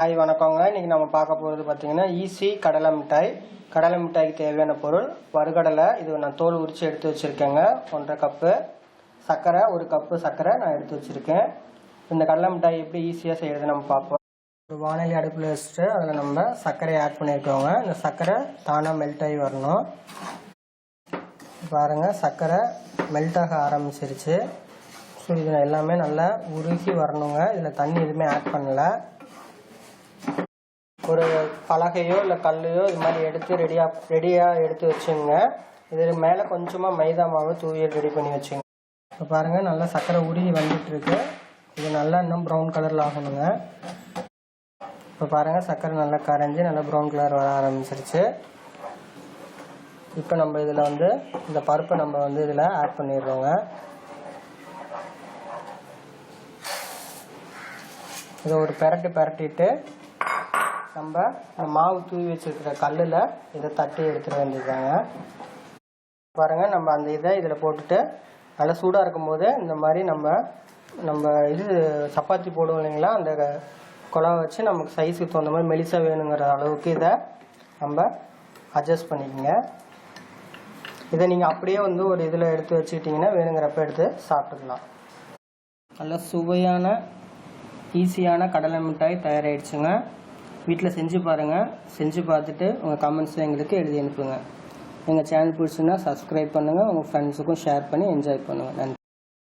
Hi வணக்கங்க. இன்றைக்கி நம்ம பார்க்க போகிறது பார்த்திங்கன்னா ஈஸி கடலை மிட்டாய். கடலை மிட்டாய்க்கு தேவையான பொருள் வறுகடலை, இது நான் தோல் உரித்து எடுத்து வச்சுருக்கேங்க. 1.5 கப்பு சர்க்கரை, 1 கப்பு சர்க்கரை நான் எடுத்து வச்சுருக்கேன். இந்த கடலை மிட்டாய் எப்படி ஈஸியாக செய்கிறது நம்ம பார்ப்போம். ஒரு வானொலி அடுப்பில் வச்சுட்டு அதில் நம்ம சர்க்கரையை ஆட் பண்ணியிருக்கோங்க. இந்த சர்க்கரை தானாக மெல்ட் ஆகி வரணும். பாருங்கள், சர்க்கரை மெல்ட் ஆக ஆரம்பிச்சிருச்சு. ஸோ இதில் எல்லாமே நல்லா உருகி வரணுங்க. இதில் தண்ணி எதுவுமே ஆட் பண்ணலை. ஒரு பலகையோ இல்லை கல்லையோ இது மாதிரி எடுத்து ரெடியாக எடுத்து வச்சுங்க. இது மேலே கொஞ்சமாக மைதா மாவு தூவி ரெடி பண்ணி வச்சுங்க. இப்போ பாருங்கள், நல்லா சர்க்கரை உருகி வந்துட்டுருக்கு. இது நல்லா இன்னும் ப்ரௌன் கலரில் ஆகணுங்க. இப்போ பாருங்கள், சர்க்கரை நல்லா கரைஞ்சி நல்லா ப்ரௌன் கலர் வர ஆரம்பிச்சிருச்சு. இப்போ நம்ம இதில் இந்த பருப்பை நம்ம இதில் ஆட் பண்ணிடுறோங்க. இதை ஒரு பிரட்டிட்டு நம்ம மாவு தூவி வச்சுருக்கிற கல்லில் இதை தட்டி எடுத்துட வேண்டியதாங்க. பாருங்கள், நம்ம அந்த இதை இதில் போட்டுட்டு நல்லா சூடாக இருக்கும்போது இந்த மாதிரி நம்ம இது சப்பாத்தி போடுவோம் இல்லைங்களா, அந்த குழா வச்சு நமக்கு சைஸுக்கு தகுந்த மாதிரி மெலிசாக வேணுங்கிற அளவுக்கு இதை நம்ம அட்ஜஸ்ட் பண்ணிக்கோங்க. இதை நீங்கள் அப்படியே ஒரு இதில் எடுத்து வச்சுக்கிட்டிங்கன்னா வேணுங்கிறப்ப எடுத்து சாப்பிட்டுக்கலாம். நல்ல சுவையான ஈஸியான கடலை மிட்டாய் தயாராகிடுச்சுங்க. வீட்டில் செஞ்சு பாருங்கள். செஞ்சு பார்த்துட்டு உங்கள் கமெண்ட்ஸில் எங்களுக்கு எழுதி அனுப்புங்க. எங்கள் சேனல் பிடிச்சுன்னா சப்ஸ்கிரைப் பண்ணுங்கள். உங்கள் ஃப்ரெண்ட்ஸுக்கும் ஷேர் பண்ணி என்ஜாய் பண்ணுங்கள். நன்றி.